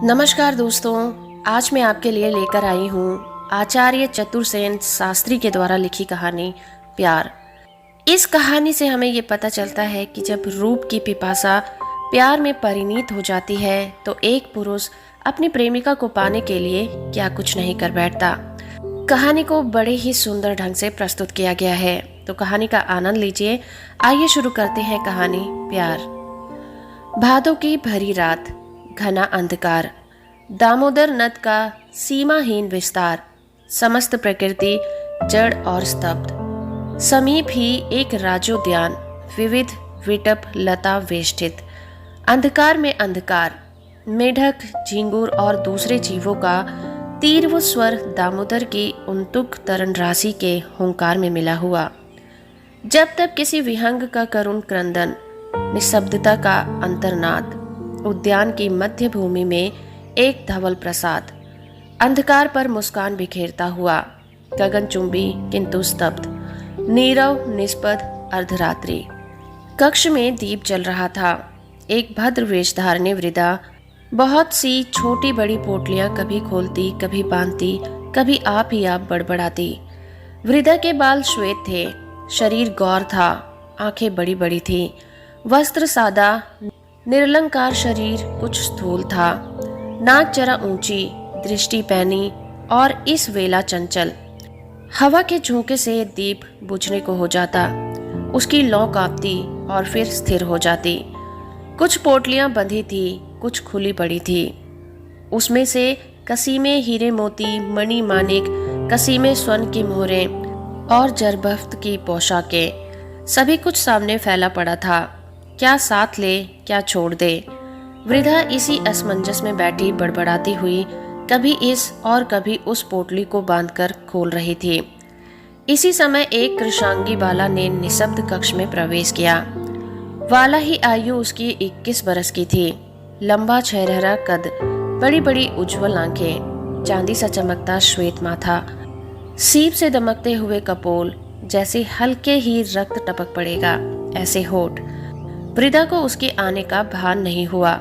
नमस्कार दोस्तों, आज मैं आपके लिए लेकर आई हूँ आचार्य चतुरसेन शास्त्री के द्वारा लिखी कहानी प्यार। इस कहानी से हमें ये पता चलता है कि जब रूप की पिपासा प्यार में परिणीत हो जाती है तो एक पुरुष अपनी प्रेमिका को पाने के लिए क्या कुछ नहीं कर बैठता। कहानी को बड़े ही सुंदर ढंग से प्रस्तुत किया गया है, तो कहानी का आनंद लीजिए। आइए शुरू करते हैं कहानी प्यार। भादों की भरी रात, घना अंधकार, दामोदर नद का सीमाहीन विस्तार, समस्त प्रकृति जड़ और स्तब्ध। समीप ही एक राजोद्यान, विविध विटप लता वेष्टित। अंधकार में अंधकार, मेढक, झिंगुर और दूसरे जीवों का तीव्र स्वर दामोदर की उन्तुक तरन राशि के हुंकार में मिला हुआ। जब तक किसी विहंग का करुण क्रंदन, निशब्दता का अंतर्नाद। उद्यान की मध्य भूमि में एक धवल प्रसाद, अंधकार पर मुस्कान बिखेरता हुआ, गगनचुंबी किंतु स्तब्ध, नीरव निष्पद अर्धरात्रि। कक्ष में दीप जल रहा था। एक भद्र वेशधारणी वृद्धा बहुत सी छोटी बड़ी पोटलियां कभी खोलती, कभी बांधती, कभी आप ही आप बड़बड़ाती। वृद्धा के बाल श्वेत थे, शरीर गौर था, आंखें बड़ी बड़ी थी, वस्त्र सादा, निरलंकार शरीर कुछ स्थूल था, नाक जरा ऊंची, दृष्टि पैनी और इस वेला चंचल। हवा के झोंके से दीप बुझने को हो जाता, उसकी लौ कांपती और फिर स्थिर हो जाती। कुछ पोटलियां बंधी थी, कुछ खुली पड़ी थी। उसमें से कसीमे हीरे मोती, मणि मानिक, कसीमे स्वर्ण की मोहरें और जरबफ्त की पोशाकें, सभी कुछ सामने फैला पड़ा था। क्या साथ ले, क्या छोड़ दे। वृद्धा इसी असमंजस में बैठी बड़बड़ाती हुई कभी इस और कभी उस पोटली को बांधकर खोल रही थी। इसी समय एक कृशांगी बाला ने निशब्द कक्ष में प्रवेश किया। वाला ही आयु उसकी 21 बरस की थी। लंबा छहरहरा कद, बड़ी बड़ी उज्जवल आंखें, चांदी सा चमकता श्वेत माथा, सीप से दमकते हुए कपोल, जैसे हल्के ही रक्त टपक पड़ेगा ऐसे होठ। वृद्धा को उसके आने का भान नहीं हुआ।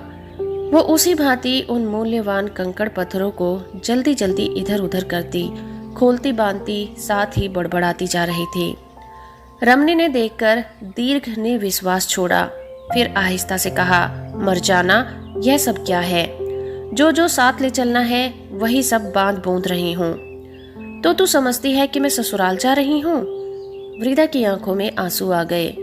वो उसी भांति उन मूल्यवान कंकड़ पत्थरों को जल्दी जल्दी इधर उधर करती, खोलती, बांधती, साथ ही बड़बड़ाती जा रही थी। रमनी ने देखकर दीर्घ निविश्वास छोड़ा, फिर आहिस्ता से कहा, मरजाना, यह सब क्या है? जो साथ ले चलना है वही सब बांध बूंद रही हूँ। तो तू समझती है कि मैं ससुराल जा रही हूँ? वृद्धा की आंखों में आंसू आ गए।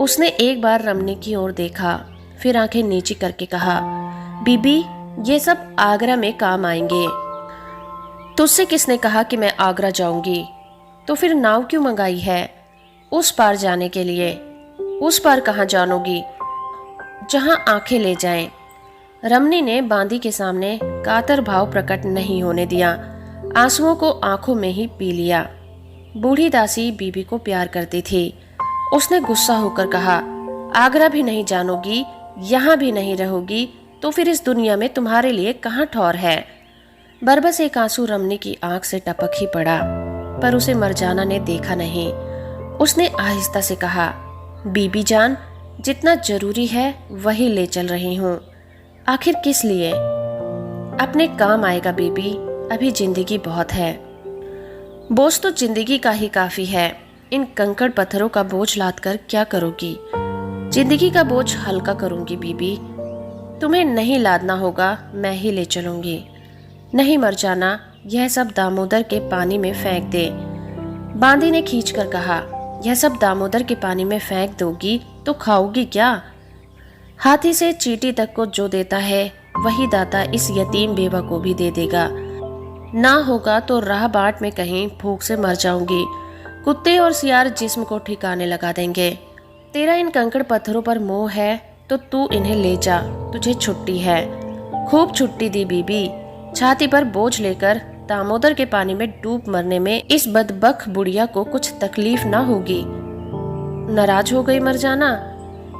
उसने एक बार रमनी की ओर देखा, फिर आंखें नीची करके कहा, बीबी, ये सब आगरा में काम आएंगे। तुझसे किसने कहा कि मैं आगरा जाऊंगी? तो फिर नाव क्यों मंगाई है? उस पार जाने के लिए। उस पार कहाँ जानोगी? जहां आंखें ले जाएं। रमनी ने बांदी के सामने कातर भाव प्रकट नहीं होने दिया, आंसुओं को आंखों में ही पी लिया। बूढ़ी दासी बीबी को प्यार करती थी। उसने गुस्सा होकर कहा, आगरा भी नहीं जानोगी, यहाँ भी नहीं रहोगी, तो फिर इस दुनिया में तुम्हारे लिए कहाँ ठौर है? बरबस एक आंसू रमनी की आंख से टपक ही पड़ा, पर उसे मरजाना ने देखा नहीं। उसने आहिस्ता से कहा, बीबी जान, जितना जरूरी है वही ले चल रही हूँ। आखिर किस लिए? अपने काम आएगा बीबी, अभी जिंदगी बहुत है। बोझ तो जिंदगी का ही काफी है। इन कंकड़ पत्थरों का बोझ लादकर क्या करोगी? जिंदगी का बोझ हल्का करूंगी बीबी। तुम्हें नहीं लादना होगा, मैं ही ले चलूंगी। नहीं मरजाना, यह सब दामोदर के पानी में फेंक दे। बांदी ने खींचकर कहा, यह सब दामोदर के पानी में फेंक दोगी तो खाओगी क्या? हाथी से चींटी तक को जो देता है वही दाता इस यतीम बेवा को भी दे देगा। ना होगा तो राह बाट में कहीं भूख से मर जाऊंगी। कुत्ते और सियार जिस्म को ठिकाने लगा देंगे। तेरा इन कंकड़ पत्थरों पर मोह है तो तू इन्हें ले जा, तुझे छुट्टी है। खूब छुट्टी दी बीबी। छाती पर बोझ लेकर दामोदर के पानी में डूब मरने में इस बदबख्त बुढ़िया को कुछ तकलीफ ना होगी। नाराज हो गई मरजाना?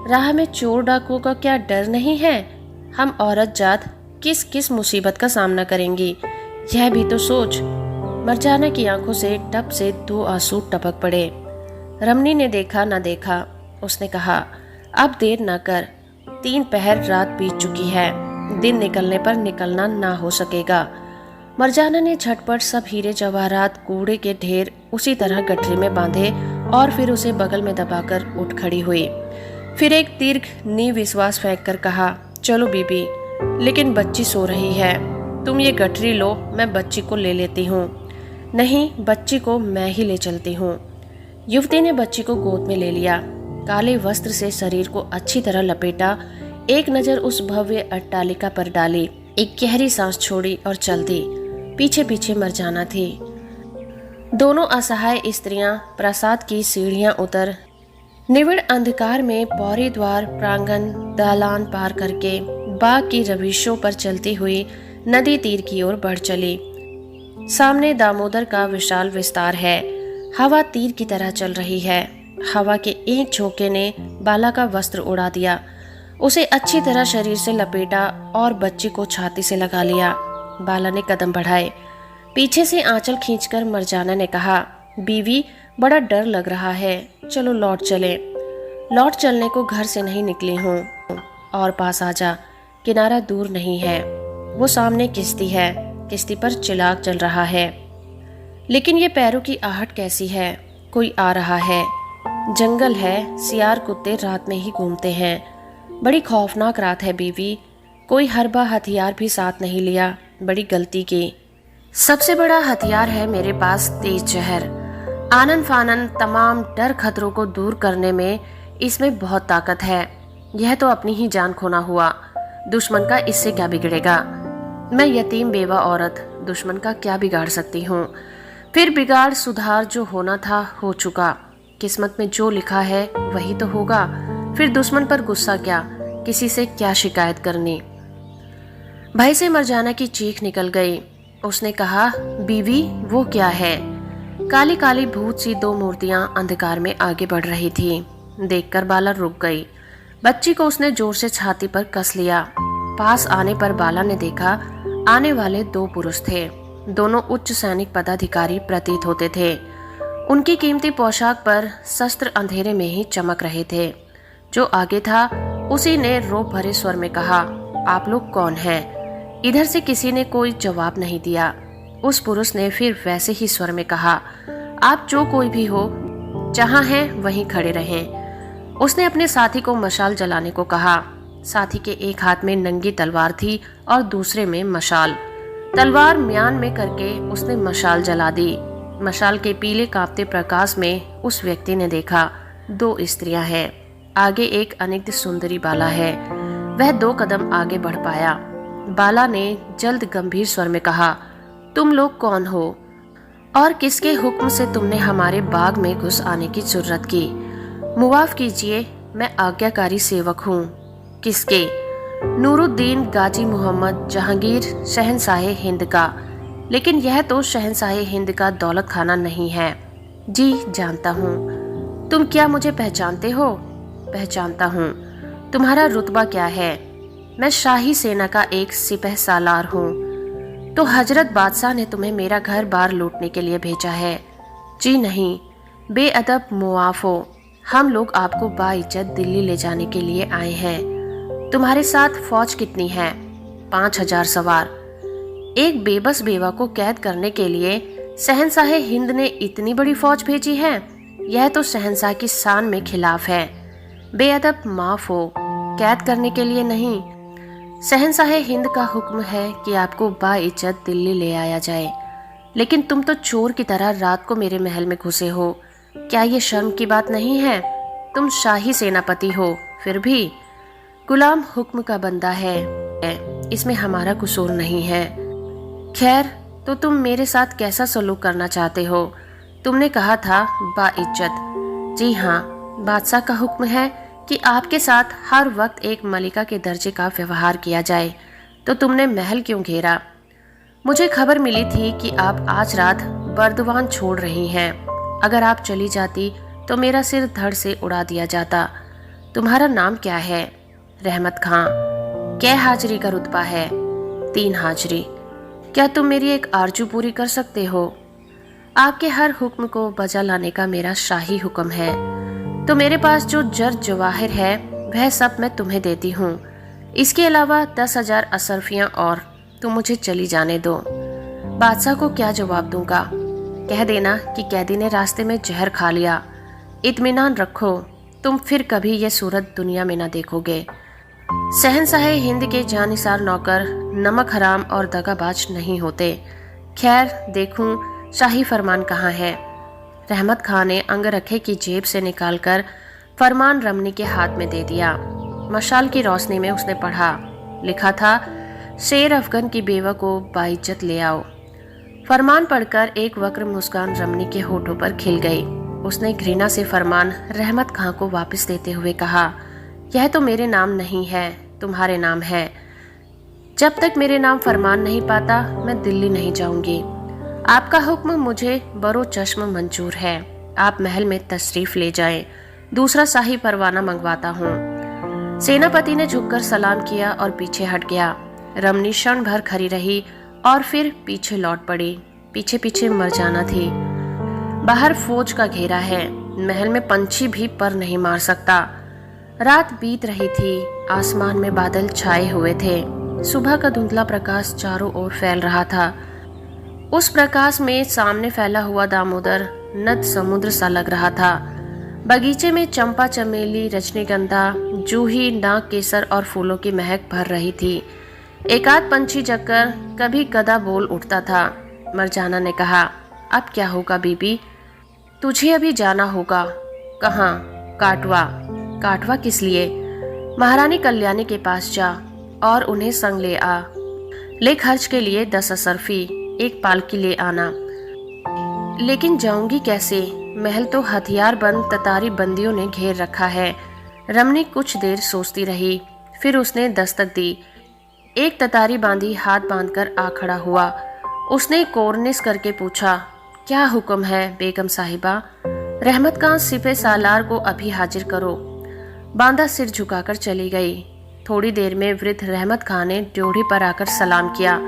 राह में चोर डाकुओं का क्या डर नहीं है? हम औरत जात किस किस मुसीबत का सामना करेंगी, यह भी तो सोच। मरजाना की आंखों से टप से 2 आंसू टपक पड़े। रमनी ने देखा ना देखा। उसने कहा, अब देर ना कर, 3 पहर रात बीत चुकी है। दिन निकलने पर निकलना ना हो सकेगा। मरजाना ने झटपट सब हीरे जवाहरात कूड़े के ढेर उसी तरह गठरी में बांधे और फिर उसे बगल में दबाकर उठ खड़ी हुई। फिर एक दीर्घ निविश्वास फेंक कर कहा, चलो बीबी, लेकिन बच्ची सो रही है। तुम ये गठरी लो, मैं बच्ची को ले लेती हूँ। नहीं, बच्ची को मैं ही ले चलती हूँ। युवती ने बच्ची को गोद में ले लिया, काले वस्त्र से शरीर को अच्छी तरह लपेटा, एक नजर उस भव्य अट्टालिका पर डाली, एक गहरी सांस छोड़ी और चल दी। पीछे पीछे मरजाना थी। दोनों असहाय स्त्रियां प्रासाद की सीढ़ियां उतर निविड़ अंधकार में पौरी द्वार प्रांगण दालान पार करके बाग की रविशों पर चलती हुई नदी तीर की ओर बढ़ चली। सामने दामोदर का विशाल विस्तार है। हवा तीर की तरह चल रही है। हवा के एक झोंके ने बाला का वस्त्र उड़ा दिया, उसे अच्छी तरह शरीर से लपेटा और बच्ची को छाती से लगा लिया। बाला ने कदम बढ़ाए। पीछे से आंचल खींचकर मरजाना ने कहा, बीवी, बड़ा डर लग रहा है, चलो लौट चले। लौट चलने को घर से नहीं निकली हूँ। और पास आ जा, किनारा दूर नहीं है। वो सामने किश्ती है, किश्ती पर चिराग चल रहा है। लेकिन ये पैरों की आहट कैसी है? कोई आ रहा है। जंगल है, सियार कुत्ते रात में ही घूमते हैं। बड़ी खौफनाक रात है बीवी। कोई हरबा हथियार भी साथ नहीं लिया, बड़ी गलती की। सबसे बड़ा हथियार है मेरे पास तेज जहर। आनन फानन तमाम डर खतरों को दूर करने में इसमें बहुत ताकत है। यह तो अपनी ही जान खोना हुआ, दुश्मन का इससे क्या बिगड़ेगा? मैं यतीम बेवा औरत, दुश्मन का क्या बिगाड़ सकती हूँ? फिर बिगाड़ सुधार जो होना था हो चुका। किस्मत में जो लिखा है वही तो होगा। फिर दुश्मन पर गुस्सा क्या, किसी से क्या शिकायत करनी? भाई से मरजाना की चीख निकल गई। उसने कहा, बीवी, वो क्या है? काली काली भूत सी दो मूर्तियां अंधकार में आगे बढ़ रही थी। देखकर बाला रुक गई। बच्ची को उसने जोर से छाती पर कस लिया। पास आने पर बाला ने देखा, आने वाले दो पुरुष थे। दोनों उच्च सैनिक पदाधिकारी प्रतीत होते थे। उनकी कीमती पोशाक पर शस्त्र अंधेरे में ही चमक रहे थे। जो आगे था उसी ने रोब भरे स्वर में कहा, आप लोग कौन हैं? इधर से किसी ने कोई जवाब नहीं दिया। उस पुरुष ने फिर वैसे ही स्वर में कहा, आप जो कोई भी हो, जहां हैं वहीं खड़े रहें। उसने अपने साथी को मशाल जलाने को कहा। साथी के एक हाथ में नंगी तलवार थी और दूसरे में मशाल। तलवार म्यान में करके उसने मशाल जला दी। मशाल के पीले कांपते प्रकाश में उस व्यक्ति ने देखा, दो स्त्रियां हैं। आगे एक अनिग्ध सुंदरी बाला है। वह 2 कदम आगे बढ़ पाया। बाला ने जल्द गंभीर स्वर में कहा, तुम लोग कौन हो और किसके हुक्म से तुमने हमारे बाग में घुस आने की जरूरत की? मुआफ कीजिए, मैं आज्ञाकारी सेवक हूँ। किसके? नूरुद्दीन गाजी मोहम्मद जहांगीर शहंशाह हिंद का। लेकिन यह तो शहंशाह हिंद का दौलत खाना नहीं है। जी जानता हूँ। तुम क्या मुझे पहचानते हो? पहचानता हूँ। तुम्हारा रुतबा क्या है? मैं शाही सेना का एक सिपह सालार हूँ। तो हजरत बादशाह ने तुम्हें मेरा घर बार लूटने के लिए भेजा है? जी नहीं, बेअदब मुआफ हो। हम लोग आपको बाइज्जत दिल्ली ले जाने के लिए आए हैं। तुम्हारे साथ फौज कितनी है? 5000 सवार। एक बेबस बेवा को कैद करने के लिए शहंशाह हिंद ने इतनी बड़ी फौज भेजी है? यह तो शहंशाह की शान में खिलाफ है। बेअदब, माफ हो, कैद करने के लिए नहीं। शहंशाह हिंद का हुक्म है कि आपको बाइज्जत दिल्ली ले आया जाए। लेकिन तुम तो चोर की तरह रात को मेरे महल में घुसे हो। क्या ये शर्म की बात नहीं है? तुम शाही सेनापति हो, फिर भी गुलाम हुक्म का बंदा है। इसमें हमारा कसूर नहीं है। खैर, तो तुम मेरे साथ कैसा सलूक करना चाहते हो? तुमने कहा था बाइज्जत। जी हाँ, बादशाह का हुक्म है कि आपके साथ हर वक्त एक मलिका के दर्जे का व्यवहार किया जाए। तो तुमने महल क्यों घेरा? मुझे खबर मिली थी कि आप आज रात बर्दवान छोड़ रही हैं। अगर आप चली जाती तो मेरा सिर धड़ से उड़ा दिया जाता। तुम्हारा नाम क्या है? रहमत खां। कै हाजरी का रुतबा है? 3 हाजरी। क्या तुम मेरी एक आरजू पूरी कर सकते हो? आपके हर हुक्म को बजा लाने का मेरा शाही हुक्म है। तो मेरे पास जो जर जवाहिर है वह सब मैं तुम्हें देती हूँ। इसके अलावा 10,000 असरफियाँ और तुम मुझे चली जाने दो। बादशाह को क्या जवाब दूंगा? कह देना कि कैदी ने रास्ते में जहर खा लिया। इत्मीनान रखो, तुम फिर कभी ये सूरत दुनिया में ना देखोगे। शहंशाह हिंद के जानिसार नौकर नमक हराम और दगाबाज नहीं होते। खैर देखूं शाही फरमान कहाँ है। रहमत खां ने अंगरखे की जेब से निकालकर फरमान रमनी के हाथ में दे दिया। मशाल की रोशनी में उसने पढ़ा। लिखा था, शेर अफगन की बेवा को बाइज्जत ले आओ। फरमान पढ़कर एक वक्र मुस्कान रमनी के होठों पर खिल गई। उसने घृणा से फरमान रहमत खां को वापस देते हुए कहा, यह तो मेरे नाम नहीं है, तुम्हारे नाम है। जब तक मेरे नाम फरमान नहीं पाता मैं दिल्ली नहीं जाऊंगी। आपका हुक्म मुझे बरो चश्म मंजूर है। आप महल में तशरीफ ले जाएं। दूसरा शाही परवाना मंगवाता हूँ। सेनापति ने झुककर सलाम किया और पीछे हट गया। रमनी क्षण भर खड़ी रही और फिर पीछे लौट पड़ी। पीछे पीछे मर जाना थी। बाहर फौज का घेरा है। महल में पंछी भी पर नहीं मार सकता। रात बीत रही थी। आसमान में बादल छाए हुए थे। सुबह का धुंधला प्रकाश चारों ओर फैल रहा था। उस प्रकाश में सामने फैला हुआ दामोदर नद समुद्र सा लग रहा था। बगीचे में चंपा, चमेली, रजनीगंधा, जूही, नाग केसर और फूलों की महक भर रही थी। एकाध पंछी जगकर कभी गदा बोल उठता था। मरजाना ने कहा, अब क्या होगा बीबी? तुझे अभी जाना होगा। कहाँ? काटवा। काटवा किस लिए? महारानी कल्याणी के पास जा और उन्हें संग ले आ। ले खर्च के लिए 10 असरफी, एक पालकी ले आना। लेकिन जाऊंगी कैसे? महल तो हथियार बंद ततारी बंदियों ने घेर रखा है। रमनी कुछ देर सोचती रही, फिर उसने दस्तक दी। एक ततारी बांधी हाथ बांधकर आ खड़ा हुआ। उसने कोरनिस करके पूछा, क्या हुक्म है बेगम साहिबा? रहमत खां सिपे सालार को अभी हाजिर करो। बांदा सिर झुकाकर चली गई। थोड़ी देर में वृद्ध रहमत खां ने ड्योढ़ी पर आकर सलाम किया।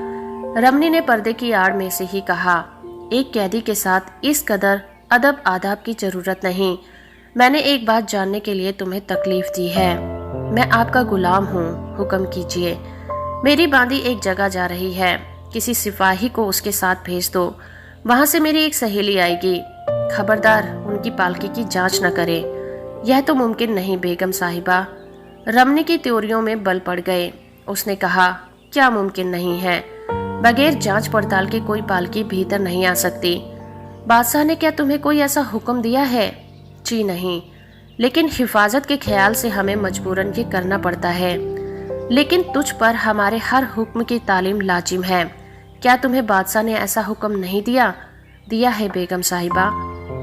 रमनी ने पर्दे की आड़ में से ही कहा, एक कैदी के साथ इस कदर अदब आदाब की जरूरत नहीं। मैंने एक बात जानने के लिए तुम्हें तकलीफ दी है। मैं आपका गुलाम हूँ, हुक्म कीजिए। मेरी बांदी एक जगह जा रही है। किसी सिपाही को उसके साथ भेज दो। वहां से मेरी एक सहेली आएगी। खबरदार उनकी पालकी की जांच न करे। यह तो मुमकिन नहीं बेगम साहिबा। रमनी की त्योरियों में बल पड़ गए। उसने कहा, क्या मुमकिन नहीं है? बगैर जांच पड़ताल के कोई पालकी भीतर नहीं आ सकती। बादशाह ने क्या तुम्हें कोई ऐसा हुक्म दिया है? जी नहीं, लेकिन हिफाजत के ख्याल से हमें मजबूरन ये करना पड़ता है। लेकिन तुझ पर हमारे हर हुक्म की तालीम लाजिम है। क्या तुम्हें बादशाह ने ऐसा हुक्म नहीं दिया? दिया है बेगम साहिबा।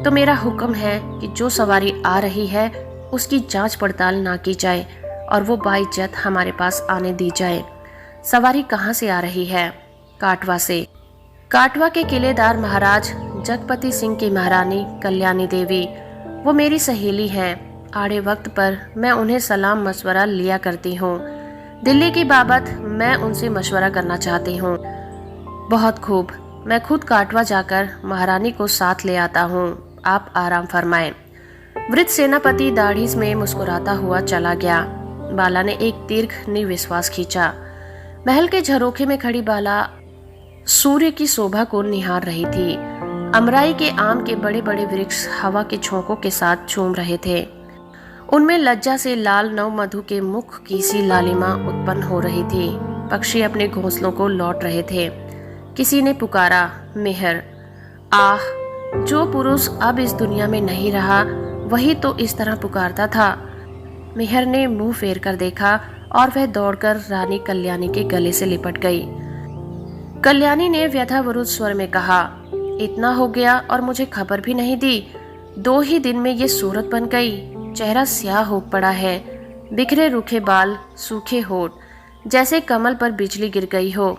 तो मेरा हुक्म है कि जो सवारी आ रही है उसकी जांच पड़ताल ना की जाए और वो बाइज्जत हमारे पास आने दी जाए। सवारी कहाँ से आ रही है? काटवा से। काटवा के किलेदार महाराज जगपति सिंह की महारानी कल्याणी देवी, वो मेरी सहेली हैं। आड़े वक्त पर मैं उन्हें सलाम मशवरा लिया करती हूँ। दिल्ली की बाबत मैं उनसे मशवरा करना चाहती हूँ। बहुत खूब, मैं खुद काटवा जाकर महारानी को साथ ले आता हूँ। आप आराम फरमाएं। वृद्ध सेनापति दाढ़ी में मुस्कुराता हुआ चला गया। बाला ने एक दीर्घ निविश्वास खींचा। महल के झरोखे में खड़ी बाला सूर्य की शोभा को निहार रही थी। अमराई के आम के बड़े बड़े वृक्ष हवा के झोंकों के साथ झूम रहे थे। उनमें लज्जा से लाल नव मधु के मुख की सी लालिमा उत्पन्न हो रही थी। पक्षी अपने घोंसलों को लौट रहे थे। किसी ने पुकारा, मेहर। आह, जो पुरुष अब इस दुनिया में नहीं रहा वही तो इस तरह पुकारता था। मेहर ने मुंह फेर कर देखा और वह दौड़कर रानी कल्याणी के गले से लिपट गई। कल्याणी ने व्यथाविरुद्ध स्वर में कहा, इतना हो गया और मुझे खबर भी नहीं दी। 2 ही दिन में ये सूरत बन गई। चेहरा स्याह हो पड़ा है। बिखरे रूखे बाल, सूखे होठ, जैसे कमल पर बिजली गिर गई हो।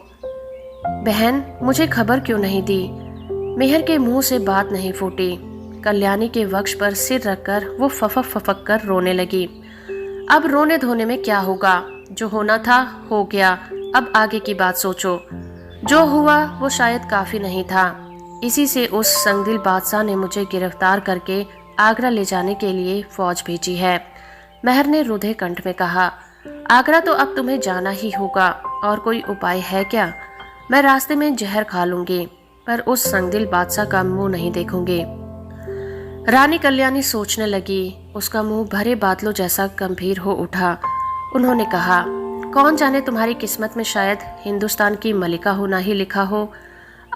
बहन, मुझे खबर क्यों नहीं दी? मेहर के मुंह से बात नहीं फूटी। कल्याणी के वक्ष पर सिर रखकर वो फफक फफक कर रोने लगी। अब रोने धोने में क्या होगा? जो होना था हो गया। अब आगे की बात सोचो। जो हुआ वो शायद काफी नहीं था। इसी से उस संगदिल बादशाह ने मुझे गिरफ्तार करके आगरा ले जाने के लिए फौज भेजी है। मेहर ने रुधे कंठ में कहा, आगरा तो अब तुम्हें जाना ही होगा, और कोई उपाय है क्या? मैं रास्ते में जहर खा लूंगी, पर उस संगदिल बादशाह का मुंह नहीं देखूंगी। रानी कल्याणी सोचने लगी। उसका मुंह भरे बादलों जैसा गंभीर हो उठा। उन्होंने कहा, कौन जाने तुम्हारी किस्मत में शायद हिंदुस्तान की मलिका होना ही लिखा हो।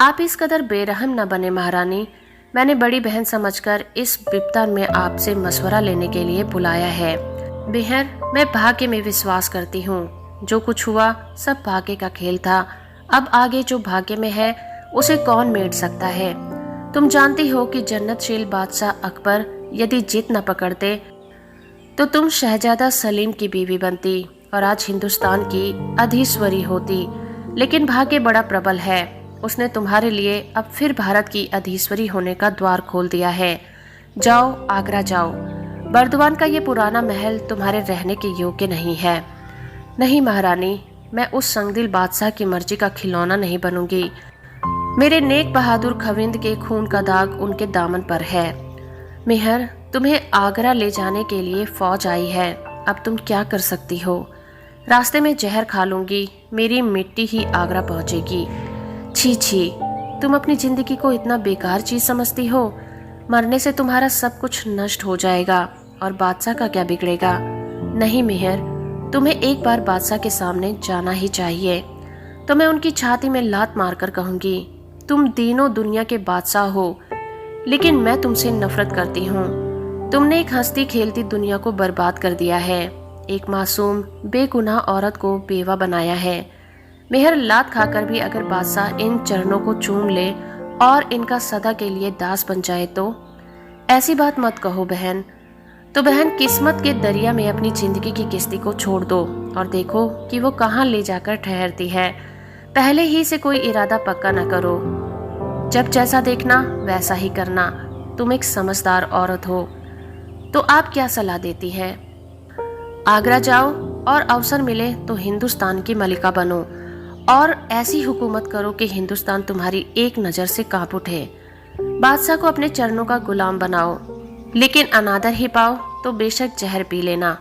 आप इस कदर बेरहम न बने महारानी। मैंने बड़ी बहन समझकर इस विपदा में आपसे मशवरा लेने के लिए बुलाया है। बेहर, मैं भाग्य में विश्वास करती हूँ। जो कुछ हुआ सब भाग्य का खेल था। अब आगे जो भाग्य में है उसे कौन मेट सकता है। तुम जानती हो कि जन्नतशील बादशाह अकबर यदि जिद न पकड़ते तो तुम शहजादा सलीम की बीवी बनती और आज हिंदुस्तान की अधीश्वरी होती। लेकिन भाग्य बड़ा प्रबल है। उसने तुम्हारे लिए अब फिर भारत की अधीश्वरी होने का द्वार खोल दिया है। जाओ, आगरा जाओ। बर्दवान का ये पुराना महल तुम्हारे रहने के योग्य नहीं है। नहीं महारानी, मैं उस संगदिल बादशाह की मर्जी का खिलौना नहीं बनूंगी। मेरे नेक बहादुर खविंद के खून का दाग उनके दामन पर है। मेहर, तुम्हें आगरा ले जाने के लिए फौज आई है। अब तुम क्या कर सकती हो? रास्ते में जहर खा लूंगी, मेरी मिट्टी ही आगरा पहुंचेगी। छी छी, तुम अपनी जिंदगी को इतना बेकार चीज समझती हो? मरने से तुम्हारा सब कुछ नष्ट हो जाएगा और बादशाह का क्या बिगड़ेगा? नहीं मेहर, तुम्हें एक बार बादशाह के सामने जाना ही चाहिए। तो मैं उनकी छाती में लात मारकर कहूंगी, तुम तीनों दुनिया के बादशाह हो, लेकिन मैं तुमसे नफरत करती हूँ। तुमने एक हंसती खेलती दुनिया को बर्बाद कर दिया है। एक मासूम बेगुनाह औरत को बेवा बनाया है। मेहर, लात खाकर भी अगर बादशाह इन चरणों को चूम ले और इनका सदा के लिए दास बन जाए तो? ऐसी बात मत कहो बहन। तो बहन, किस्मत के दरिया में अपनी जिंदगी की किस्ती को छोड़ दो और देखो कि वो कहाँ ले जाकर ठहरती है। पहले ही से कोई इरादा पक्का न करो। जब जैसा देखना वैसा ही करना। तुम एक समझदार औरत हो। तो आप क्या सलाह देती हैं? आगरा जाओ और अवसर मिले तो हिंदुस्तान की मलिका बनो और ऐसी हुकूमत करो कि हिंदुस्तान तुम्हारी एक नजर से कांप उठे। बादशाह को अपने चरणों का गुलाम बनाओ, लेकिन अनादर ही पाओ तो बेशक जहर पी लेना।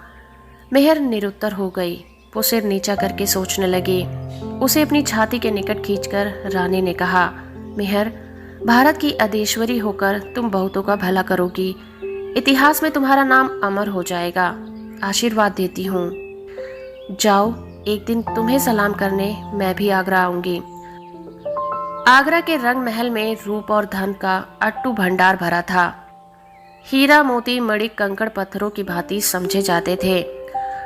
मेहर निरुत्तर हो गई। वो सिर नीचा करके सोचने लगी। उसे अपनी छाती के निकट खींचकर रानी ने कहा, मेहर, भारत की अधीश्वरी होकर तुम बहुतों का भला करोगी। इतिहास में तुम्हारा नाम अमर हो जाएगा। आशीर्वाद देती हूँ। जाओ, एक दिन तुम्हें सलाम करने मैं भी आगरा आऊंगी। आगरा के रंग महल में रूप और धन का अट्टू भंडार भरा था। हीरा मोती मणि कंकड़ पत्थरों की भांति समझे जाते थे।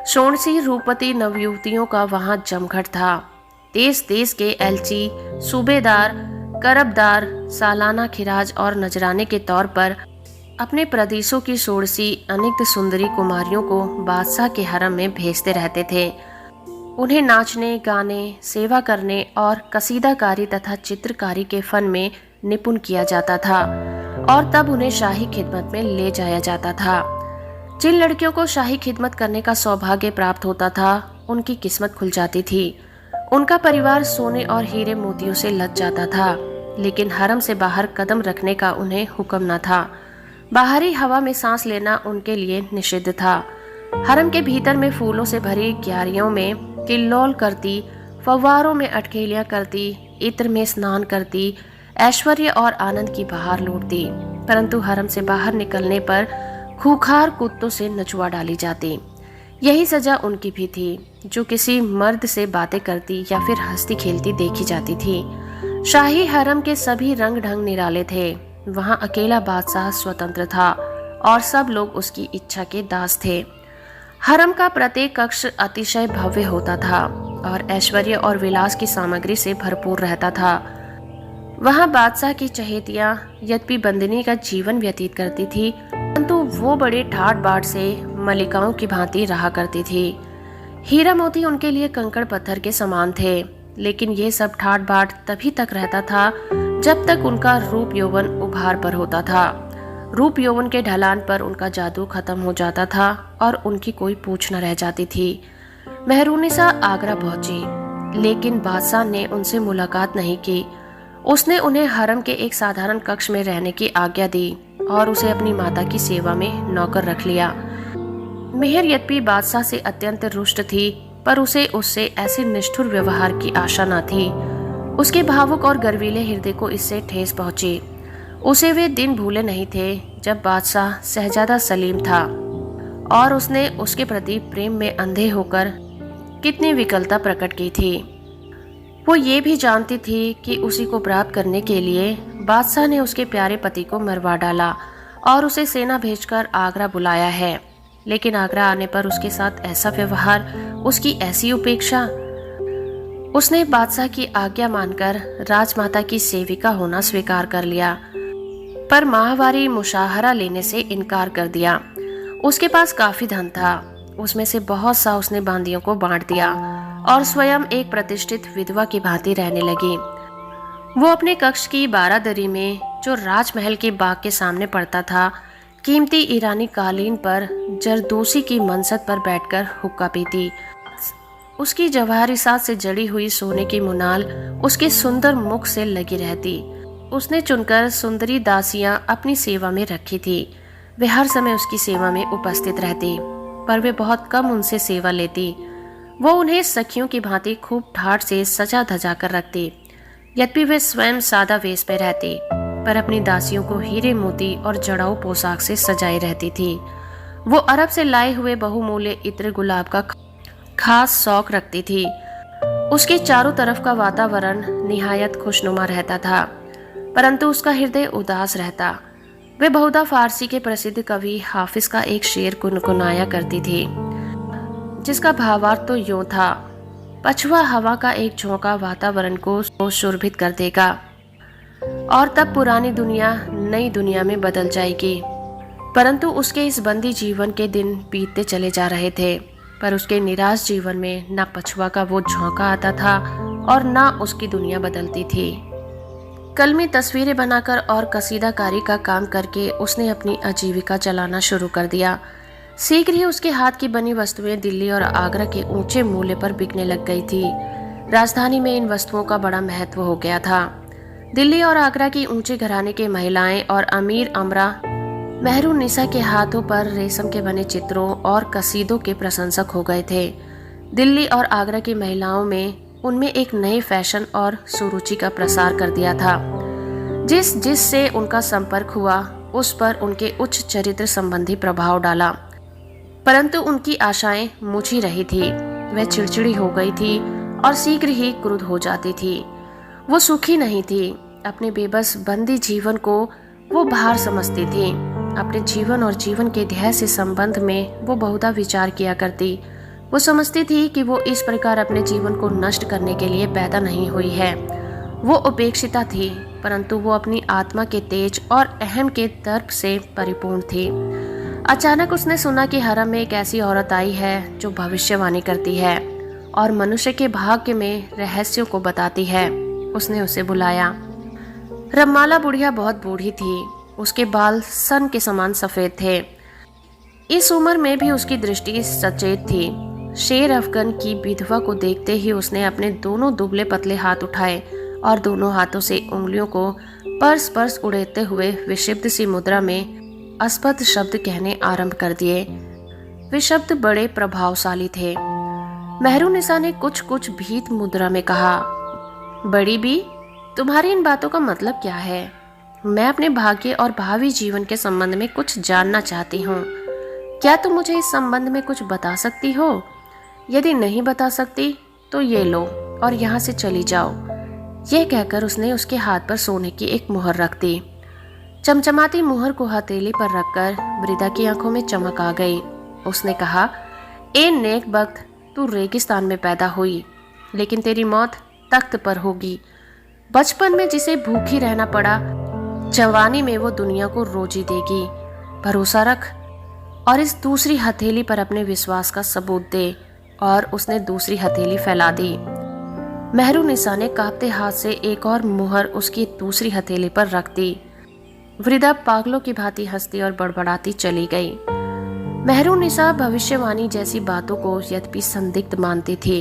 सोणसी रूपवती नवयुवतियों का वहां जमघट था। देश देश के एलची, सूबेदार, करबदार सालाना खिराज और नजराने के तौर पर अपने प्रदेशों की सोड़सी अनेक सुंदरी कुमारियों को बादशाह के हरम में भेजते रहते थे। उन्हें नाचने, गाने, सेवा करने और कसीदाकारी तथा चित्रकारी के फन में निपुण किया जाता था और तब उन्हें शाही खिदमत में ले जाया जाता था। जिन लड़कियों को शाही खिदमत करने का सौभाग्य प्राप्त होता था, उनकी किस्मत खुल जाती थी। उनका परिवार सोने और हीरे मोतियों से लद जाता था, लेकिन हरम से बाहर कदम रखने का उन्हें हुक्म न था। बाहरी हवा में सांस लेना उनके लिए निषिद्ध था। हरम के भीतर में फूलों से भरी क्यारियों में किल्लौल करती, फव्वारों में अटखेलियां करती, इत्र में स्नान करती, ऐश्वर्य और आनंद की बहार लूटती, परंतु हरम से बाहर निकलने पर खूंखार कुत्तों से नचवा डाली जाती। यही सजा उनकी भी थी, जो किसी मर्द से बातें करती या फिर हंसती खेलती देखी जाती थी। शाही हरम के सभी रंग ढंग निराले थे। वहां अकेला बादशाह स्वतंत्र था और सब लोग उसकी इच्छा के दास थे। हरम का प्रत्येक कक्ष अतिशय भव्य होता था और ऐश्वर्य और विलास की सामग्री से भरपूर रहता था। वहां बादशाह की चहेतियां यद्यपि बंदिनी का जीवन व्यतीत करती थी, परंतु वो बड़े ठाट बाट से मलिकाओं की भांति रहा करती थी। हीरा मोती उनके लिए कंकड़ पत्थर के समान थे, लेकिन ये सब ठाट बाट तभी तक रहता था जब तक उनका रूप यौवन उभार पर होता था। रूप यौवन के ढलान पर उनका जादू खत्म हो जाता था और उनकी कोई पूछ न रह जाती थी। मेहरूनिसा आगरा पहुंची, लेकिन बादशाह ने उनसे मुलाकात नहीं की। उसने उन्हें हरम के एक साधारण कक्ष में रहने की आज्ञा दी और उसे अपनी माता की सेवा में नौकर रख लिया। मेहर यद्यपि बादशाह से अत्यंत रुष्ट थी, पर उसे उससे ऐसे निष्ठुर व्यवहार की आशा न थी। उसके भावुक और गर्वीले हृदय को इससे ठेस पहुंची। उसे वे दिन भूले नहीं थे जब बादशाह शहजादा सलीम था और उसने उसके प्रति प्रेम में अंधे होकर कितनी विकलता प्रकट की थी। वो ये भी जानती थी कि उसी को प्राप्त करने के लिए बादशाह ने उसके प्यारे पति को मरवा डाला और उसे सेना भेजकर आगरा बुलाया है। लेकिन आगरा आने पर उसके साथ ऐसा व्यवहार, उसकी ऐसी उपेक्षा। उसने बादशाह की आज्ञा मानकर राजमाता की सेविका होना स्वीकार कर लिया, पर माहवारी मुशाहरा लेने से इनकार कर दिया। उसके पास काफी धन था, उसमें से बहुत सा उसने बांदियों को बांट दिया और स्वयं एक प्रतिष्ठित विधवा की भांति रहने लगी। वो अपने कक्ष की बारादरी में, जो राजमहल के बाग के सामने पड़ता था, कीमती ईरानी कालीन पर जरदोसी की मनसद पर बैठकर हुक्का पीती। उसकी जवाहरी साथ से जड़ी हुई सोने की मुनाल उसके सुंदर मुख से लगी रहती। उसने चुनकर सुंदरी दासियां अपनी सेवा में रखी थी। वे हर समय उसकी सेवा में उपस्थित रहती, पर वे बहुत कम उनसे सेवा लेती। वो उन्हें सखियों की भांति खूब ठाट से सजा धजा कर रखती। यद्यपि वे स्वयं सादा वेश में रहती, पर अपनी दासियों को हीरे मोती और जड़ाऊ पोशाक से सजाई रहती थी। वो अरब से लाए हुए बहुमूल्य इत्र गुलाब का खास शौक रखती थी। उसके चारों तरफ का वातावरण निहायत खुशनुमा रहता था, परंतु उसका हृदय उदास रहता। वे बहुधा फारसी के प्रसिद्ध कवि हाफिज का एक शेर गुनगुनाया करती थी, जिसका भावार्थ तो यूं था: पछुआ हवा का एक झोंका वातावरण को शोरभित कर देगा और तब पुरानी दुनिया नई दुनिया में बदल जाएगी। परंतु उसके इस बंदी जीवन के दिन बीतते चले जा रहे थे, पर उसके निराश जीवन में न पछुआ का वो झोंका आता था और न उसकी दुनिया बदलती थी। कलमी तस्वीरें बनाकर और कसीदाकारी का काम करके उसने अपनी आजीविका चलाना शुरू कर दिया। शीघ्र ही उसके हाथ की बनी वस्तुएं दिल्ली और आगरा के ऊंचे मूल्य पर बिकने लग गई थी। राजधानी में इन वस्तुओं का बड़ा महत्व हो गया था। दिल्ली और आगरा की ऊंचे घराने के महिलाएं और अमीर अमरा मेहरुन्निसा के हाथों पर रेशम के बने चित्रों और कसीदों के प्रशंसक हो गए थे। दिल्ली और आगरा की महिलाओं में उनमें एक नए फैशन और सुरुचि का प्रसार कर दिया था। जिस से उनका संपर्क हुआ उस पर उनके उच्च चरित्र संबंधी प्रभाव डाला, परंतु उनकी आशाएं मुझी रही थी। वह चिड़चिड़ी हो गई थी और शीघ्र ही क्रुद्ध हो जाती थी। वो सुखी नहीं थी। अपने बेबस बंदी जीवन को वो भार समझती थी। अपने जीवन और जीवन के ध्येय से संबंध में वो बहुधा विचार किया करती। वो समझती थी कि वो इस प्रकार अपने जीवन को नष्ट करने के लिए पैदा नहीं हुई है। वो उपेक्षिता थी, परंतु वो अपनी आत्मा के तेज और अहम के दर्प से परिपूर्ण थी। अचानक उसने सुना कि हरम में एक ऐसी औरत आई है जो भविष्यवाणी करती है और मनुष्य के भाग्य में रहस्यों को बताती है। उसने उसे बुलाया। रमाला बुढ़िया बहुत बूढ़ी थी। उसके बाल सन के समान सफेद थे। इस उम्र में भी उसकी दृष्टि सचेत थी। शेर अफगन की विधवा को देखते ही उसने अपने दोनों दुबले पतले हाथ उठाए और दोनों हाथों से उंगलियों को पर्स पर्स उड़ेते हुए विक्षिप्त सी मुद्रा में अस्पष्ट शब्द कहने आरंभ कर दिए। वे शब्द बड़े प्रभावशाली थे। मेहरुन्निसा ने कुछ कुछ भीत मुद्रा में कहा, बड़ी बी, तुम्हारी इन बातों का मतलब क्या है? मैं अपने भाग्य और भावी जीवन के संबंध में कुछ जानना चाहती हूँ। क्या तुम मुझे इस संबंध में कुछ बता सकती हो? यदि नहीं बता सकती तो ये लो और यहाँ से चली जाओ। यह कहकर उसने उसके हाथ पर सोने की एक मुहर रख दी। चमचमाती मुहर को हथेली पर रखकर वृद्धा की आंखों में चमक आ गई। उसने कहा, ए नेक बख्त, तू रेगिस्तान में पैदा हुई, लेकिन तेरी मौत तख्त पर होगी। बचपन में जिसे भूखी रहना पड़ा, जवानी में वो दुनिया को रोजी देगी। भरोसा रख और इस दूसरी हथेली पर अपने विश्वास का सबूत दे। और उसने दूसरी हथेली फैला दी। मेहरुन्निसा ने कांपते हाथ से एक और मुहर उसकी दूसरी हथेली पर रख दी। वृद्धा पागलों की भांति हंसती और बड़बड़ाती चली गई। मेहरुन्निसा भविष्यवाणी जैसी बातों को यद्यपि संदिग्ध मानती थी,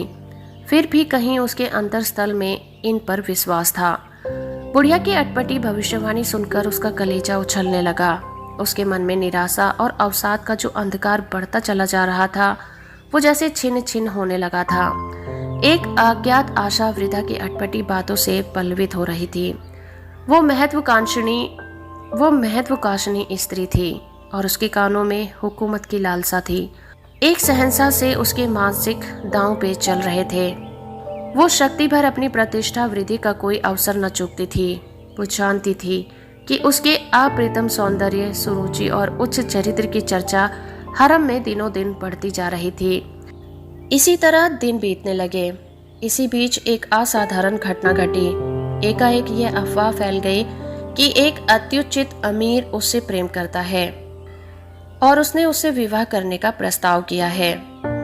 फिर भी कहीं उसके अंतरस्थल में इन पर विश्वास था। बुढ़िया की अटपटी भविष्यवाणी सुनकर उसका कलेजा उछलने लगा। उसके मन में निराशा और अवसाद का जो अंधकार बढ़ता चला जा रहा था, वो जैसे छिन्न छिन्न होने लगा था। एक अज्ञात आशा वृद्धा की अटपटी बातों से पल्लवित हो रही थी। वो महत्वाकांक्षी स्त्री थी और उसके कानों में हुकूमत की लालसा थी। एक शहंशाह से उसके मानसिक दांव पे चल रहे थे। वो शक्ति भर अपनी प्रतिष्ठा वृद्धि का कोई अवसर न चूकती थी। वो जानती थी कि उसके अप्रितम सौंदर्य, सुरुचि और उच्च चरित्र की चर्चा हरम में दिनों दिन बढ़ती जा रही थी। इसी तरह दिन बीतने लगे। इसी बीच एक असाधारण घटना घटी। एकाएक यह अफवाह फैल गई कि एक अत्युच्चित अमीर उससे प्रेम करता है और उसने उससे विवाह करने का प्रस्ताव किया है,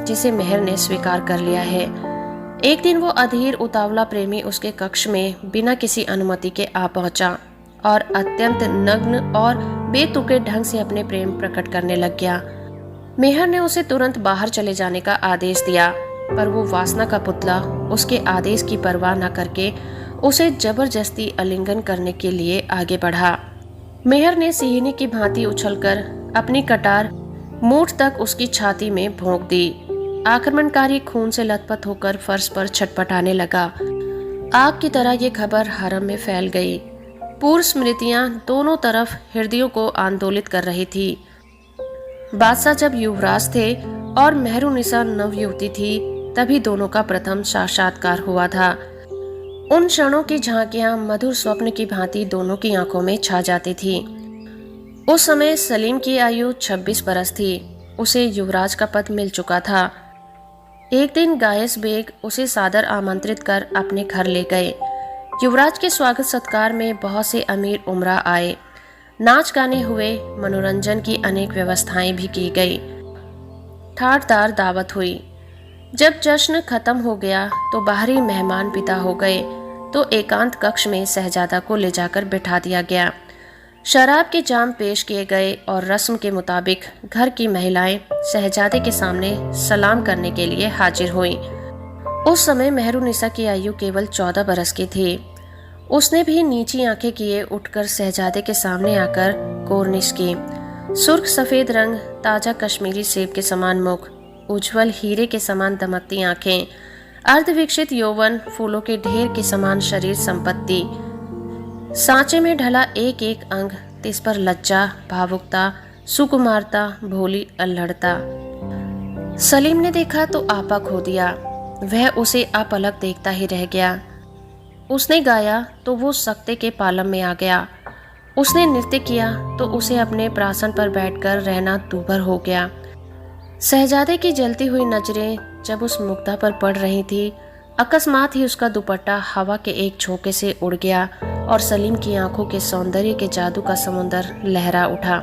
जिसे मेहर ने स्वीकार कर लिया है। एक दिन वो अधीर उतावला प्रेमी उसके कक्ष में बिना किसी अनुमति के आ पहुंचा और अत्यंत नग्न और बेतुके ढंग से अपने प्रेम प्रकट करने लग गया। मेहर ने उसे तुरंत बाहर चले जाने का आदेश दिया, पर वो वासना का पुतला उसके आदेश की परवाह न करके उसे जबरदस्ती आलिंगन करने के लिए आगे बढ़ा। मेहर ने सिंहनी की भांति उछलकर अपनी कटार मूठ तक उसकी छाती में भोंक दी। आक्रमणकारी खून से लथपथ होकर फर्श पर छटपटाने लगा। आग की तरह ये खबर हरम में फैल गई। पूर्व स्मृतियां दोनों तरफ हृदयों को आंदोलित कर रही थी। बादशाह जब युवराज थे और मेहरुनिसा नवयुवती थी, तभी दोनों का प्रथम साक्षात्कार हुआ था। उन क्षणों की झांकियां मधुर स्वप्न की भांति दोनों की आंखों में छा जाती थी। उस समय सलीम की आयु 26 बरस थी। उसे युवराज का पद मिल चुका था। एक दिन गायस बेग उसे सादर आमंत्रित कर अपने घर ले गए। युवराज के स्वागत सत्कार में बहुत से अमीर उमरा आए। नाच गाने हुए, मनोरंजन की अनेक व्यवस्थाएं भी की गई। ठाटदार दावत हुई। जब जश्न खत्म हो गया तो बाहरी मेहमान विदा हो गए तो एकांत कक्ष में शहजादा को ले जाकर बिठा दिया गया। शराब के जाम पेश किए गए और रस्म के मुताबिक घर की महिलाएं शहजादे के सामने सलाम करने के लिए हाजिर हुईं। उस समय मेहरुनिसा की आयु केवल 14 बरस की थी। उसने भी नीची आंखें किए उठकर शहजादे के सामने आकर कोर्निश की। सुर्ख सफेद रंग, ताजा कश्मीरी सेब के समान मुख, उज्जवल हीरे के समान दमकती आंखें, अर्धविकसित यौवन, फूलों के ढेर के समान शरीर संपत्ति, सांचे में ढला एक एक अंग, तिस पर लज्जा, भावुकता, सुकुमारता, भोली अल्हड़ता। सलीम ने देखा तो आपा खो दिया। वह उसे अपलक देखता ही रह गया। उसने गाया तो वो सक्ते के पालम में आ गया। उसने नृत्य किया तो उसे अपने प्रासन पर बैठकर रहना दूभर हो गया। शहजादे की जलती हुई नजरें जब उस मुग्धा पर पड़ रही थी, अकस्मात ही उसका दुपट्टा हवा के एक झोंके से उड़ गया और सलीम की आंखों के सौंदर्य के जादू का समुंदर लहरा उठा।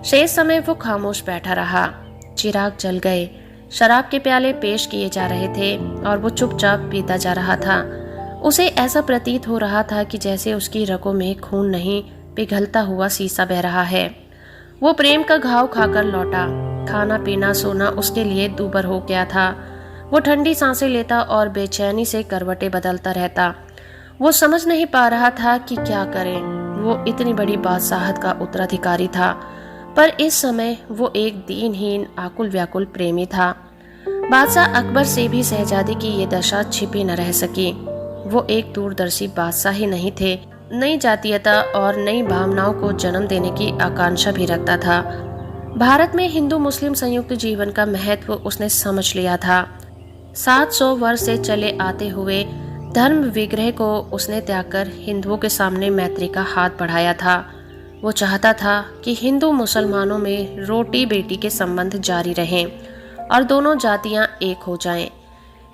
शेष समय वो खामोश बैठा रहा। चिराग जल गए, शराब के प्याले पेश किए जा रहे थे और वो चुपचाप पीता जा रहा था। उसे ऐसा प्रतीत हो रहा था कि जैसे उसकी रगों में खून नहीं, पिघलता हुआ शीशा बह रहा है। वो प्रेम का घाव खाकर लौटा। खाना पीना सोना उसके लिए दूभर हो गया था। वो ठंडी सांसें लेता और बेचैनी से करवटें बदलता रहता। वो समझ नहीं पा रहा था कि क्या करे। वो इतनी बड़ी बादशाहत का उत्तराधिकारी था, पर इस समय वो एक दीनहीन आकुल व्याकुल प्रेमी था। बादशाह अकबर से भी शहजादी की ये दशा छिपी न रह सकी। वो एक दूरदर्शी बादशाह ही नहीं थे, नई जातीयता और नई भावनाओं को जन्म देने की आकांक्षा भी रखता था। भारत में हिंदू मुस्लिम संयुक्त जीवन का महत्व उसने समझ लिया था। 700 वर्ष से चले आते हुए धर्म विग्रह को उसने त्याग कर हिंदुओं के सामने मैत्री का हाथ बढ़ाया था। वो चाहता था कि हिंदू मुसलमानों में रोटी बेटी के संबंध जारी रहें और दोनों जातियां एक हो जाएं।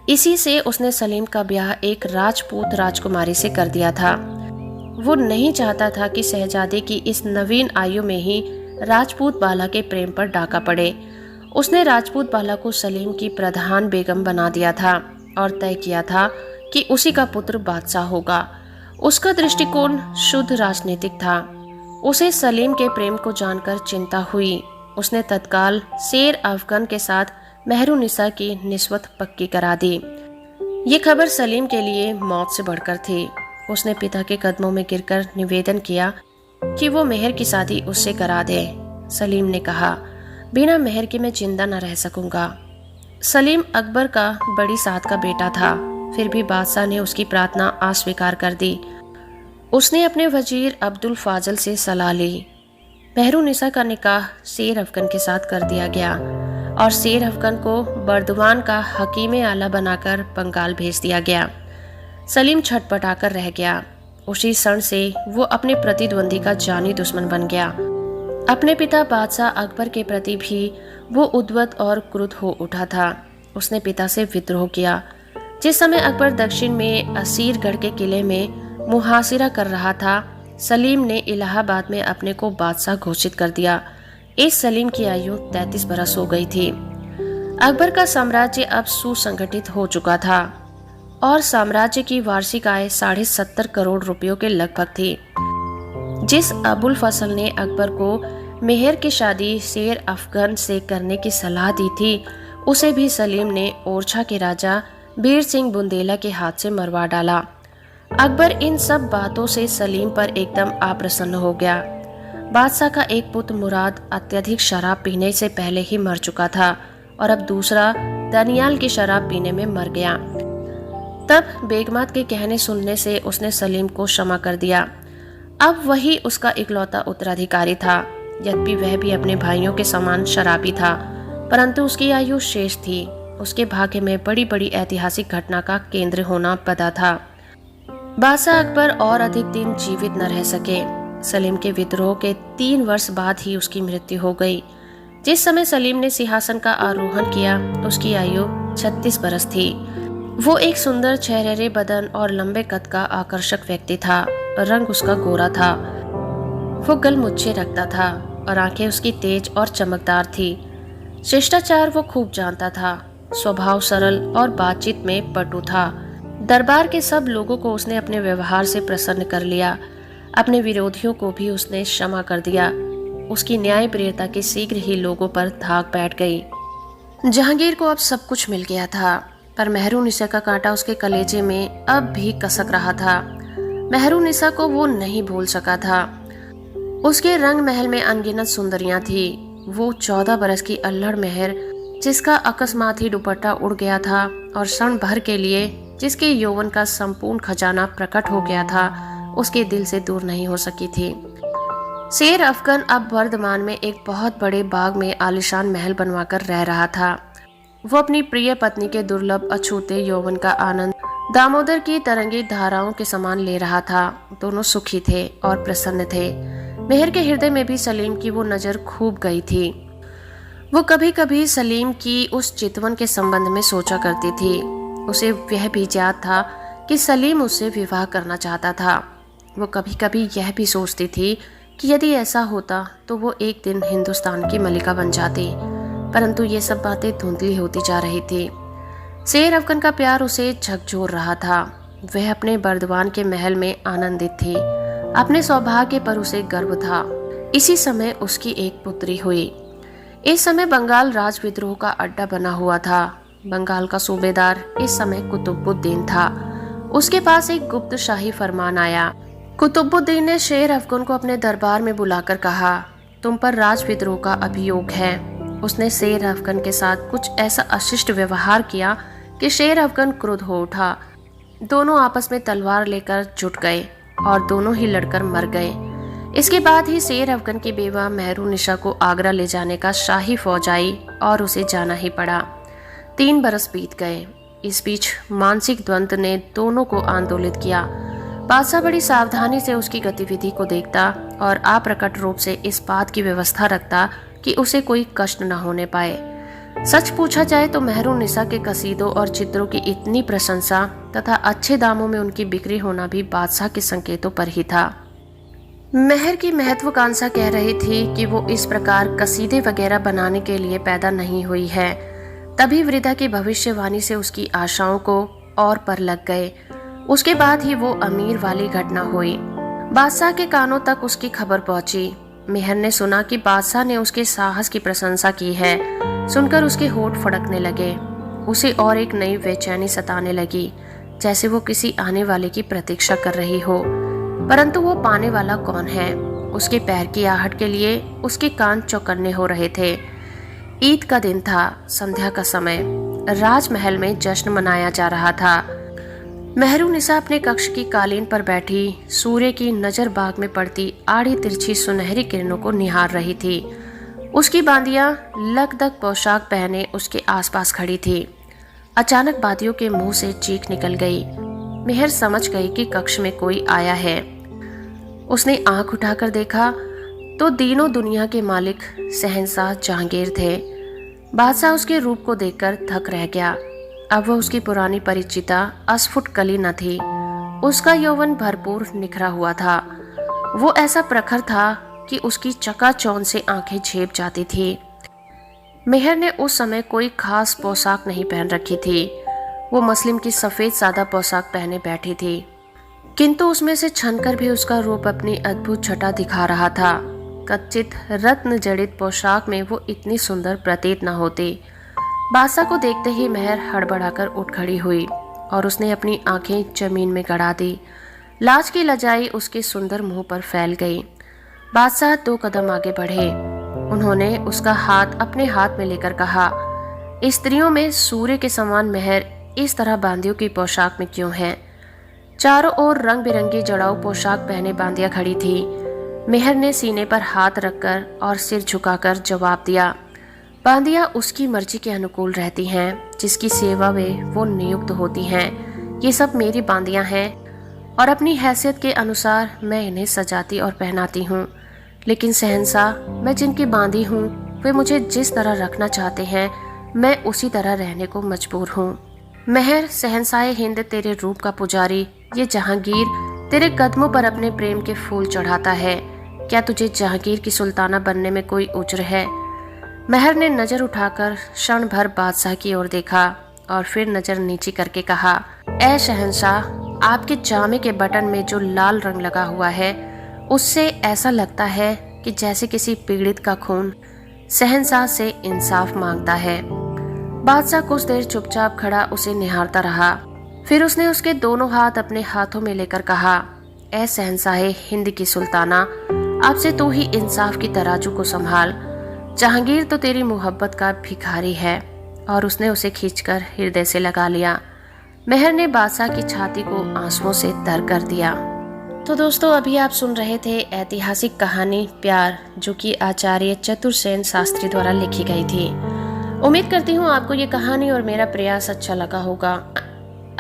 इसी से उसने सलीम का ब्याह एक राजपूत राजकुमारी से कर दिया था। वो नहीं चाहता था कि शहजादे की इस नवीन आयु में ही राजपूत बाला के प्रेम पर डाका पड़े। उसने राजपूत बाला को सलीम की प्रधान बेगम बना दिया था और तय किया था कि उसी का पुत्र बादशाह होगा। उसका दृष्टिकोण शुद्ध राजनीतिक था। उसे सलीम के प्रेम को जानकर चिंता हुई। उसने तत्काल शेर अफगन के साथ मेहरुनिसा की निस्बत पक्की करा दी। ये खबर सलीम के लिए मौत से बढ़कर थी। उसने पिता के कदमों में गिरकर निवेदन किया कि वो मेहर की शादी उससे करा दे। सलीम ने कहा, बिना मेहर के मैं जिंदा न रह सकूंगा। सलीम अकबर का बड़ी साथ का बेटा था, फिर भी बादशाह ने उसकी प्रार्थना अस्वीकार कर दी। उसने अपने वजीर अब्दुल फाजल से सलाह ली। मेहरुनिसा का निकाह शेर अफगन के साथ कर दिया गया और शेर अफगन को बर्दवान का हकीम आला बनाकर बंगाल भेज दिया गया। सलीम छटपटाकर रह गया। उसी क्षण से वो अपने प्रतिद्वंदी का जानी दुश्मन बन गया। अपने पिता बादशाह अकबर के प्रति भी वो उद्वत और क्रुद्ध हो उठा था। उसने पिता से विद्रोह किया। जिस समय अकबर दक्षिण में असीरगढ़ के किले में मुहासिरा कर रहा था, सलीम ने इलाहाबाद में अपने को बादशाह घोषित कर दिया। इस सलीम की आयु 33 बरस हो गई थी। अकबर का साम्राज्य अब सुसंगठित हो चुका था और साम्राज्य की वार्षिक आय 70.5 करोड़ रुपयों के लगभग थी। जिस अबुल फजल ने अकबर को मेहर की शादी शेर अफगन से करने की सलाह दी थी, उसे भी सलीम ने ओरछा के राजा बीर सिंह बुंदेला के हाथ से मरवा डाला। अकबर इन सब बातों से सलीम पर एकदम अप्रसन्न हो गया। बादशाह का एक पुत्र मुराद अत्यधिक शराब पीने से पहले ही मर चुका था और अब दूसरा दनियाल की शराब पीने में मर गया। तब बेगमात के कहने सुनने से उसने सलीम को क्षमा कर दिया। अब वही उसका इकलौता उत्तराधिकारी था। यद्यपि वह भी अपने भाइयों के समान शराबी था, परंतु उसकी आयु शेष थी। उसके भाग्य में बड़ी बड़ी ऐतिहासिक घटना का केंद्र होना बदा था। बादशाह अकबर और अधिक दिन जीवित न रह सके। सलीम के विद्रोह के 3 वर्ष बाद ही उसकी मृत्यु हो गई। जिस समय सलीम ने सिंहासन का आरोहण किया, उसकी आयु 36 बरस थी। वो एक सुंदर छहरेरे बदन और लंबे कद का आकर्षक व्यक्ति था। रंग उसका गोरा था। वो गलमुच्छे रखता था और आंखें उसकी तेज और चमकदार थी। शिष्टाचार वो खूब जानता था। स्वभाव सरल और बातचीत में पटु था। दरबार के सब लोगों को उसने अपने व्यवहार से प्रसन्न कर लिया। अपने विरोधियों को भी उसने क्षमा कर दिया। उसकी न्यायप्रियता की शीघ्र ही लोगों पर धाक बैठ गई। जहांगीर को अब सब कुछ मिल गया था, पर मेहरुनिसा का कांटा उसके कलेजे में अब भी कसक रहा था। मेहरुनिसा को वो नहीं भूल सका था। उसके रंग महल में अनगिनत सुंदरियां थी। वो 14 बरस की अल्हड़ मेहर, जिसका अकस्मात ही दुपट्टा उड़ गया था और क्षण भर के लिए जिसके यौवन का संपूर्ण खजाना प्रकट हो गया था, उसके दिल से दूर नहीं हो सकी थी। शेर अफगन अब वर्धमान में एक बहुत बड़े बाग में आलीशान महल बनवाकर रह रहा था। वो अपनी प्रिय पत्नी के दुर्लभ अछूते यौवन का आनंद दामोदर की तरंगी धाराओं के समान ले रहा था। दोनों सुखी थे और प्रसन्न थे। मेहर के हृदय में भी सलीम की वो नजर खूब गई थी। वो कभी कभी सलीम की उस चितवन के संबंध में सोचा करती थी। उसे यह भी याद था कि सलीम उससे विवाह करना चाहता था। वो कभी कभी यह भी सोचती थी कि यदि ऐसा होता तो वो एक दिन हिंदुस्तान की मलिका बन जाती, परंतु ये सब बातें धुंधली होती जा रही थी। शेर अफगन का प्यार उसे झकझोर रहा था। वह अपने बर्दवान के महल में आनंदित थी। अपने सौभाग्य पर उसे गर्व था। इसी समय उसकी एक पुत्री हुई। इस समय बंगाल राज विद्रोह का अड्डा बना हुआ था। बंगाल का सूबेदार इस समय कुतुबुद्दीन था। उसके पास एक गुप्त शाही फरमान आया। कुतुबुद्दीन ने शेर अफगन को अपने दरबार में बुलाकर कहा, तुम पर राज विद्रोह का अभियोग है। उसने शेर अफगन के साथ कुछ ऐसा अशिष्ट व्यवहार किया कि शेर अफगन क्रुद्ध हो उठा। दोनों आपस में तलवार लेकर जुट गए और दोनों ही लड़कर मर गए। इसके बाद ही शेर अफगन की बेवा मेहरुनिसा को आगरा ले जाने का शाही फौज आई और उसे जाना ही पड़ा। 3 बरस बीत गए। इस बीच मानसिक द्वंद्व ने दोनों को आंदोलित किया। बादशाह बड़ी सावधानी से उसकी गतिविधि को देखता और अप्रकट रूप से इस बात की व्यवस्था रखता कि उसे कोई कष्ट न होने पाए। सच पूछा जाए तो मेहरुनिसा के कसीदों और चित्रों की इतनी प्रशंसा तथा अच्छे दामों में उनकी बिक्री होना भी बादशाह के संकेतों पर ही था। मेहर की महत्वाकांक्षा कह रही थी कि वो इस प्रकार कसीदे वगैरह बनाने के लिए पैदा नहीं हुई है। तभी वृद्धा की भविष्यवाणी से उसकी आशाओं को और पर लग गए। उसके बाद ही वो अमीर वाली घटना हुई। बादशाह के कानों तक उसकी खबर पहुंची। मेहर ने सुना कि बादशाह ने उसके साहस की प्रशंसा की है। सुनकर उसके होठ फड़कने लगे। उसे और एक नई बेचैनी सताने लगी, जैसे वो किसी आने वाले की प्रतीक्षा कर रही हो, परंतु वो पाने वाला कौन है। उसके पैर की आहट के लिए उसके कान चौकन्ने हो रहे थे। ईद का दिन था। संध्या का समय। राजमहल में जश्न मनाया जा रहा था। मेहरुनिसा अपने कक्ष की कालीन पर बैठी सूर्य की नजर बाग में पड़ती आड़ी तिरछी सुनहरी किरणों को निहार रही थी। उसकी बांदियां लकदक पोशाक पहने उसके आसपास खड़ी थी। अचानक बादियों के मुंह से चीख निकल गई। मेहर समझ गई कि कक्ष में कोई आया है। उसने आंख उठाकर देखा तो तीनों दुनिया के मालिक शहंशाह जहांगीर थे। बादशाह उसके रूप को देखकर थक रह गया। अब वह उसकी पुरानी परिचिता अस्फुट कली न थी। उसका यौवन भरपूर निखरा हुआ था। वो ऐसा प्रखर था कि उसकी चकाचौंध से आंखें झेप जाती थी। मेहर ने उस समय कोई खास पोशाक नहीं पहन रखी थी। वो मसलिन की सफेद सादा पोशाक पहने बैठी थी, किंतु उसमें से छनकर भी उसका रूप अपनी अद्भुत छटा दिखा रहा था। कच्चित रत्न जड़ित पोशाक में वो इतनी सुंदर प्रतीत न होती। बादशाह को देखते ही मेहर हड़बड़ाकर उठ खड़ी हुई और उसने अपनी आंखें जमीन में गड़ा दी। लाज की लजाई उसके सुंदर मुंह पर फैल गई। बादशाह 2 कदम आगे बढ़े। उन्होंने उसका हाथ अपने हाथ में लेकर कहा, स्त्रियों में सूर्य के समान मेहर इस तरह बांदियों की पोशाक में क्यों है? चारों ओर रंग बिरंगी जड़ाऊ पोशाक पहने बांदियां खड़ी थी। मेहर ने सीने पर हाथ रखकर और सिर झुकाकर जवाब दिया, बांदियां उसकी मर्जी के अनुकूल रहती हैं, जिसकी सेवा में वो नियुक्त होती हैं। ये सब मेरी बांदियां हैं और अपनी हैसियत के अनुसार मैं इन्हें सजाती और पहनाती हूँ। लेकिन शहंशाह, मैं जिनकी बांदी हूँ वे मुझे जिस तरह रखना चाहते हैं मैं उसी तरह रहने को मजबूर हूँ। मेहर, शहंशाह हिंद तेरे रूप का पुजारी ये जहांगीर तेरे कदमों पर अपने प्रेम के फूल चढ़ाता है। क्या तुझे जहांगीर की सुल्ताना बनने में कोई उज्र है? मेहर ने नजर उठाकर क्षण भर बादशाह की ओर देखा और फिर नजर नीचे करके कहा, ऐ शहंशाह, आपके जामे के बटन में जो लाल रंग लगा हुआ है उससे ऐसा लगता है कि जैसे किसी पीड़ित का खून शहंशाह से इंसाफ मांगता है। बादशाह कुछ देर चुपचाप खड़ा उसे निहारता रहा। फिर उसने उसके दोनों हाथ अपने हाथों में लेकर कहा, ऐ शहंशाह हिंद की सुल्ताना, अब से तू ही इंसाफ की तराजू को संभाल। जहांगीर तो तेरी मोहब्बत का भिखारी है। और उसने उसे खींचकर हृदय से लगा लिया। मेहर ने बादशाह की छाती को आंसुओं से तर कर दिया। तो दोस्तों, अभी आप सुन रहे थे ऐतिहासिक कहानी प्यार, जो कि आचार्य चतुरसेन शास्त्री द्वारा लिखी गई थी। उम्मीद करती हूँ आपको ये कहानी और मेरा प्रयास अच्छा लगा होगा।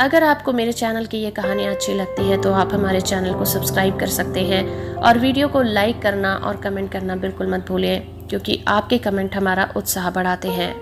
अगर आपको मेरे चैनल की ये कहानी अच्छी लगती है तो आप हमारे चैनल को सब्सक्राइब कर सकते हैं और वीडियो को लाइक करना और कमेंट करना बिल्कुल मत भूलिए, क्योंकि आपके कमेंट हमारा उत्साह बढ़ाते हैं।